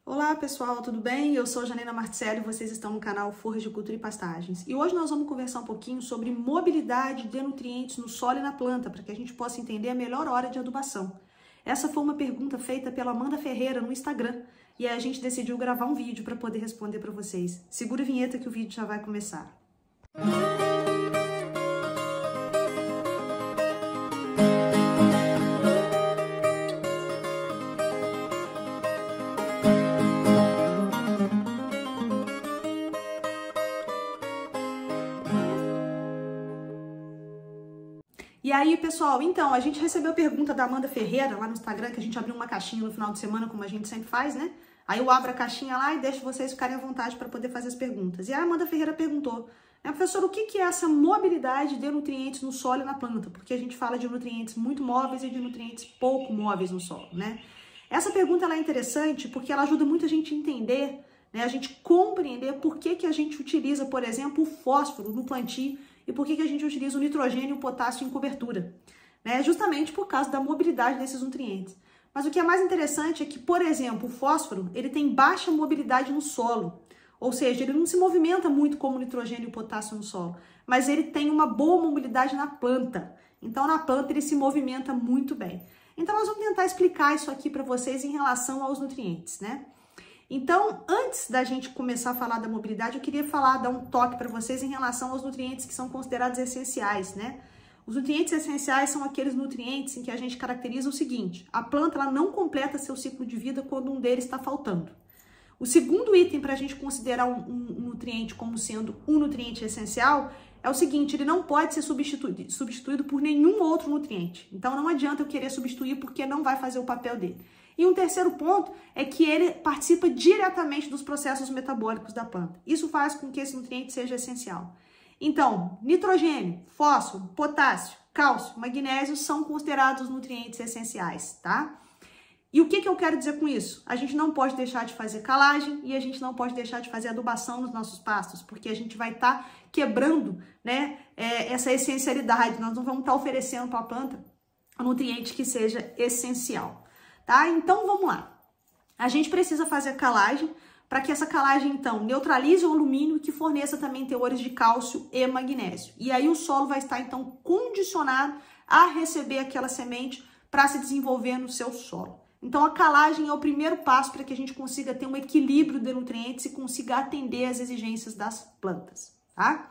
Olá pessoal, tudo bem? Eu sou Janina Marticelli e vocês estão no canal Floricultura e Pastagens. E hoje nós vamos conversar um pouquinho sobre mobilidade de nutrientes no solo e na planta, para que a gente possa entender a melhor hora de adubação. Essa foi uma pergunta feita pela Amanda Ferreira no Instagram e a gente decidiu gravar um vídeo para poder responder para vocês. Segura a vinheta que o vídeo já vai começar. E aí, pessoal, então, a gente recebeu a pergunta da Amanda Ferreira lá no Instagram, que a gente abriu uma caixinha no final de semana, como a gente sempre faz, né? Aí eu abro a caixinha lá e deixo vocês ficarem à vontade para poder fazer as perguntas. E a Amanda Ferreira perguntou, professor, o que é essa mobilidade de nutrientes no solo e na planta? Porque a gente fala de nutrientes muito móveis e de nutrientes pouco móveis no solo, né? Essa pergunta ela é interessante porque ela ajuda muito a gente a entender, né? A gente compreender por que a gente utiliza, por exemplo, o fósforo no plantio e por que a gente utiliza o nitrogênio e o potássio em cobertura, né? Justamente por causa da mobilidade desses nutrientes. Mas o que é mais interessante é que, por exemplo, o fósforo, ele tem baixa mobilidade no solo, ou seja, ele não se movimenta muito como o nitrogênio e o potássio no solo, mas ele tem uma boa mobilidade na planta. Então, na planta, ele se movimenta muito bem. Então, nós vamos tentar explicar isso aqui para vocês em relação aos nutrientes, né? Então, antes da gente começar a falar da mobilidade, eu queria dar um toque para vocês em relação aos nutrientes que são considerados essenciais, né? Os nutrientes essenciais são aqueles nutrientes em que a gente caracteriza o seguinte: a planta ela não completa seu ciclo de vida quando um deles está faltando. O segundo item para a gente considerar um nutriente como sendo um nutriente essencial é o seguinte: ele não pode ser substituído por nenhum outro nutriente. Então, não adianta eu querer substituir porque não vai fazer o papel dele. E um terceiro ponto é que ele participa diretamente dos processos metabólicos da planta. Isso faz com que esse nutriente seja essencial. Então, nitrogênio, fósforo, potássio, cálcio, magnésio são considerados nutrientes essenciais, tá? E o que eu quero dizer com isso? A gente não pode deixar de fazer calagem e a gente não pode deixar de fazer adubação nos nossos pastos, porque a gente vai estar quebrando, né, essa essencialidade. Nós não vamos estar oferecendo para a planta um nutriente que seja essencial. Tá? Então, vamos lá. A gente precisa fazer a calagem para que essa calagem, então, neutralize o alumínio e que forneça também teores de cálcio e magnésio. E aí o solo vai estar, então, condicionado a receber aquela semente para se desenvolver no seu solo. Então, a calagem é o primeiro passo para que a gente consiga ter um equilíbrio de nutrientes e consiga atender às exigências das plantas, tá?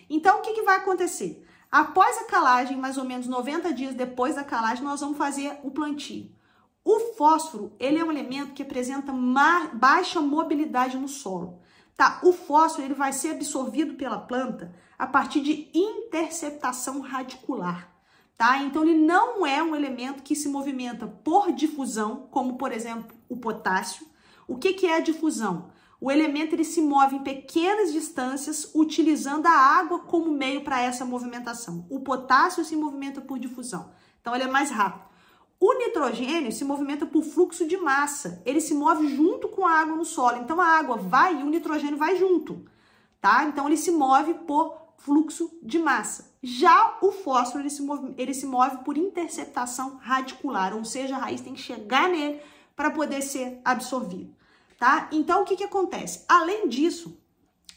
Então, o que vai acontecer? Após a calagem, mais ou menos 90 dias depois da calagem, nós vamos fazer o plantio. O fósforo, ele é um elemento que apresenta baixa mobilidade no solo, tá? O fósforo, ele vai ser absorvido pela planta a partir de interceptação radicular, tá? Então, ele não é um elemento que se movimenta por difusão, como, por exemplo, o potássio. O que é a difusão? O elemento, ele se move em pequenas distâncias, utilizando a água como meio para essa movimentação. O potássio se movimenta por difusão, então ele é mais rápido. O nitrogênio se movimenta por fluxo de massa, ele se move junto com a água no solo, então a água vai e o nitrogênio vai junto, tá? Então ele se move por fluxo de massa. Já o fósforo, ele se move por interceptação radicular, ou seja, a raiz tem que chegar nele para poder ser absorvido, tá? Então o que acontece? Além disso,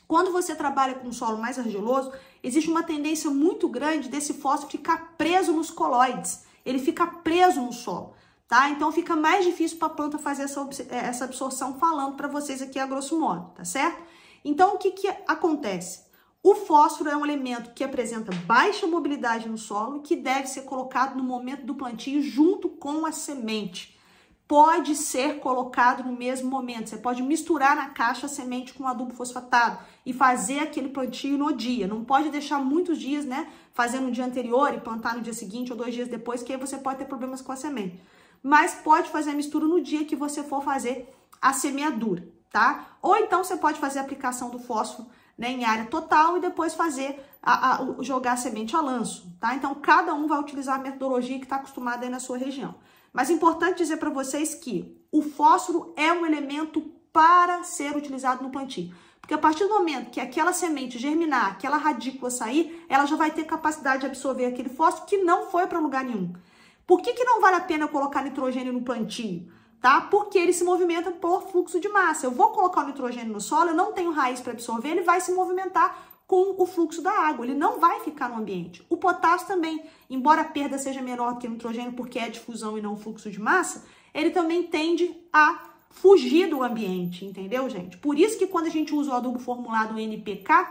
quando você trabalha com um solo mais argiloso, existe uma tendência muito grande desse fósforo ficar preso nos coloides. Ele fica preso no solo, tá? Então fica mais difícil para a planta fazer essa absorção, falando para vocês aqui a grosso modo, tá certo? Então o que acontece? O fósforo é um elemento que apresenta baixa mobilidade no solo e que deve ser colocado no momento do plantio junto com a semente. Pode ser colocado no mesmo momento. Você pode misturar na caixa a semente com adubo fosfatado e fazer aquele plantio no dia. Não pode deixar muitos dias, né? Fazer no dia anterior e plantar no dia seguinte ou 2 dias depois, que aí você pode ter problemas com a semente. Mas pode fazer a mistura no dia que você for fazer a semeadura, tá? Ou então você pode fazer a aplicação do fósforo, né, em área total e depois fazer jogar a semente a lanço, tá? Então, cada um vai utilizar a metodologia que está acostumado aí na sua região. Mas é importante dizer para vocês que o fósforo é um elemento para ser utilizado no plantio. Porque a partir do momento que aquela semente germinar, aquela radícula sair, ela já vai ter capacidade de absorver aquele fósforo que não foi para lugar nenhum. Por que não vale a pena colocar nitrogênio no plantio? tá? Porque ele se movimenta por fluxo de massa. Eu vou colocar o nitrogênio no solo, eu não tenho raiz para absorver, ele vai se movimentar com o fluxo da água, ele não vai ficar no ambiente. O potássio também, embora a perda seja menor que o nitrogênio porque é difusão e não fluxo de massa, ele também tende a fugir do ambiente, entendeu, gente? Por isso que quando a gente usa o adubo formulado NPK,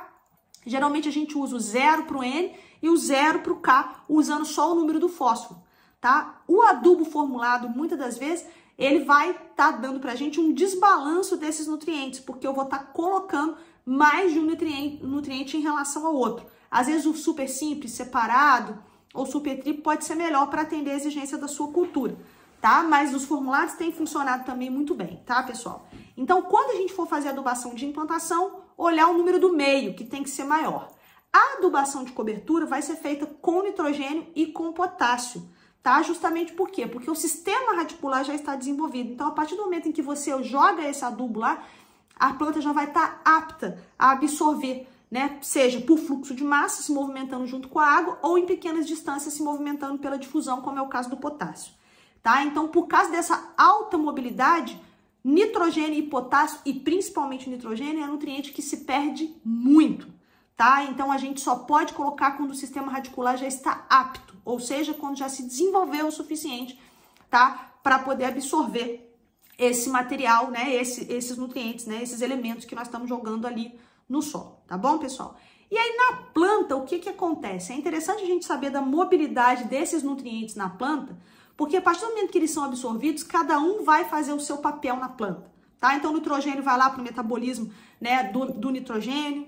geralmente a gente usa o 0 para o N e o 0 para o K, usando só o número do fósforo, tá? O adubo formulado, muitas das vezes, ele vai estar dando para a gente um desbalanço desses nutrientes, porque eu vou estar colocando mais de um nutriente em relação ao outro. Às vezes o super simples, separado, ou super triplo pode ser melhor para atender a exigência da sua cultura, tá? Mas os formulados têm funcionado também muito bem, tá, pessoal? Então, quando a gente for fazer adubação de implantação, olhar o número do meio, que tem que ser maior. A adubação de cobertura vai ser feita com nitrogênio e com potássio, tá? Justamente por quê? Porque o sistema radicular já está desenvolvido. Então, a partir do momento em que você joga esse adubo lá, a planta já vai estar apta a absorver, né? Seja por fluxo de massa, se movimentando junto com a água, ou em pequenas distâncias, se movimentando pela difusão, como é o caso do potássio, tá? Então, por causa dessa alta mobilidade, nitrogênio e potássio, e principalmente nitrogênio, é um nutriente que se perde muito, tá? Então, a gente só pode colocar quando o sistema radicular já está apto, ou seja, quando já se desenvolveu o suficiente, tá? Para poder absorver esse material, né, esses nutrientes, né, esses elementos que nós estamos jogando ali no solo, tá bom, pessoal? E aí, na planta, o que acontece? É interessante a gente saber da mobilidade desses nutrientes na planta, porque a partir do momento que eles são absorvidos, cada um vai fazer o seu papel na planta, tá? Então, o nitrogênio vai lá para o metabolismo, né, do nitrogênio,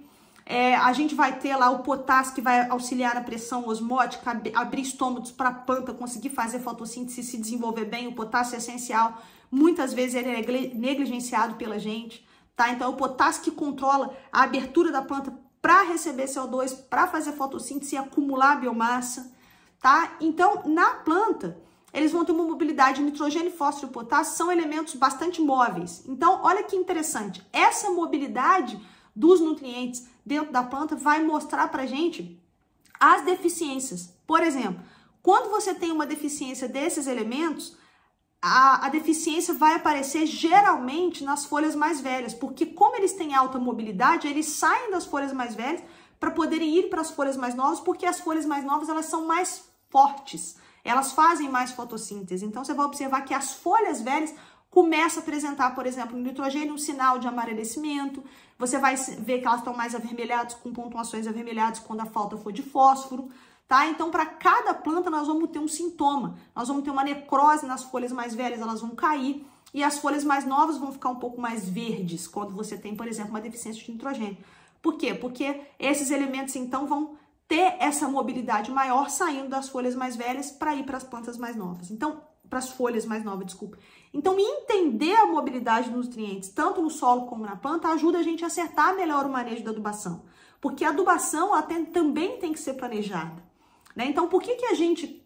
a gente vai ter lá o potássio que vai auxiliar na pressão osmótica, abrir estômatos para a planta conseguir fazer fotossíntese e se desenvolver bem. O potássio é essencial, muitas vezes ele é negligenciado pela gente, tá? Então, é o potássio que controla a abertura da planta para receber CO2, para fazer fotossíntese e acumular biomassa, tá? Então, na planta, eles vão ter uma mobilidade. Nitrogênio, fósforo e potássio são elementos bastante móveis. Então, olha que interessante, essa mobilidade dos nutrientes dentro da planta vai mostrar pra gente as deficiências. Por exemplo, quando você tem uma deficiência desses elementos, a deficiência vai aparecer geralmente nas folhas mais velhas, porque como eles têm alta mobilidade, eles saem das folhas mais velhas para poderem ir para as folhas mais novas, porque as folhas mais novas elas são mais fortes, elas fazem mais fotossíntese. Então você vai observar que as folhas velhas começam a apresentar, por exemplo, no nitrogênio um sinal de amarelecimento, você vai ver que elas estão mais avermelhadas, com pontuações avermelhadas quando a falta for de fósforo, tá? Então, para cada planta, nós vamos ter um sintoma. Nós vamos ter uma necrose nas folhas mais velhas, elas vão cair, e as folhas mais novas vão ficar um pouco mais verdes, quando você tem, por exemplo, uma deficiência de nitrogênio. Por quê? Porque esses elementos, então, vão ter essa mobilidade maior saindo das folhas mais velhas para ir para as plantas mais novas. Então, para as folhas mais novas, desculpa. Então, entender a mobilidade dos nutrientes, tanto no solo como na planta, ajuda a gente a acertar melhor o manejo da adubação. Porque a adubação ela também tem que ser planejada, né? Então, por que a gente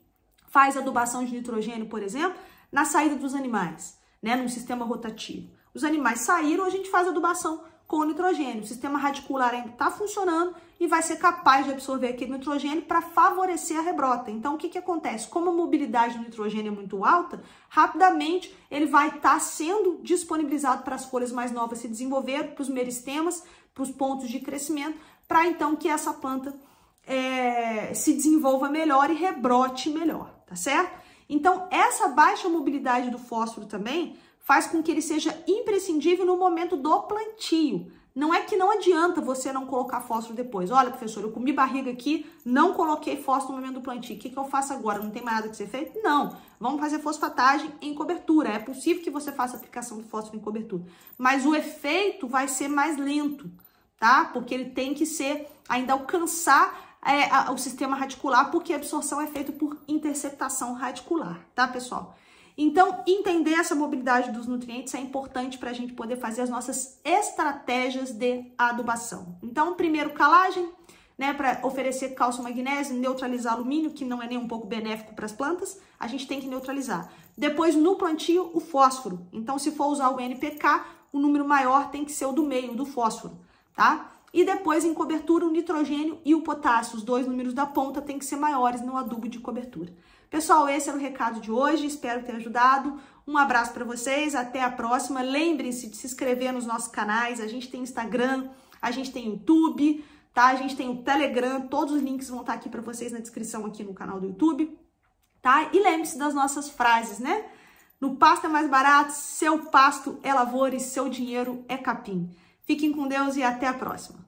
faz adubação de nitrogênio, por exemplo, na saída dos animais, né? Num sistema rotativo. Os animais saíram, a gente faz adubação com nitrogênio. O sistema radicular ainda está funcionando e vai ser capaz de absorver aquele nitrogênio para favorecer a rebrota. Então, o que acontece? Como a mobilidade do nitrogênio é muito alta, rapidamente ele vai estar sendo disponibilizado para as folhas mais novas se desenvolver, para os meristemas, para os pontos de crescimento, para então que essa planta se desenvolva melhor e rebrote melhor, tá certo? Então, essa baixa mobilidade do fósforo também faz com que ele seja imprescindível no momento do plantio. Não é que não adianta você não colocar fósforo depois. Olha, professor, eu comi barriga aqui, não coloquei fósforo no momento do plantio. O que eu faço agora? Não tem mais nada que ser feito? Não. Vamos fazer fosfatagem em cobertura. É possível que você faça aplicação de fósforo em cobertura. Mas o efeito vai ser mais lento, tá? Porque ele tem que ainda alcançar o sistema radicular, porque a absorção é feita por interceptação radicular, tá, pessoal? Então, entender essa mobilidade dos nutrientes é importante para a gente poder fazer as nossas estratégias de adubação. Então, primeiro, calagem, né, para oferecer cálcio, magnésio, neutralizar alumínio, que não é nem um pouco benéfico para as plantas, a gente tem que neutralizar. Depois, no plantio, o fósforo. Então, se for usar o NPK, o número maior tem que ser o do meio, do fósforo, tá? E depois, em cobertura, o nitrogênio e o potássio. Os dois números da ponta têm que ser maiores no adubo de cobertura. Pessoal, esse era o recado de hoje. Espero ter ajudado. Um abraço para vocês, até a próxima. Lembrem-se de se inscrever nos nossos canais. A gente tem Instagram, a gente tem YouTube, tá? A gente tem o Telegram. Todos os links vão estar aqui para vocês na descrição aqui no canal do YouTube, tá? E lembre-se das nossas frases, né? No pasto é mais barato, seu pasto é lavoura e seu dinheiro é capim. Fiquem com Deus e até a próxima.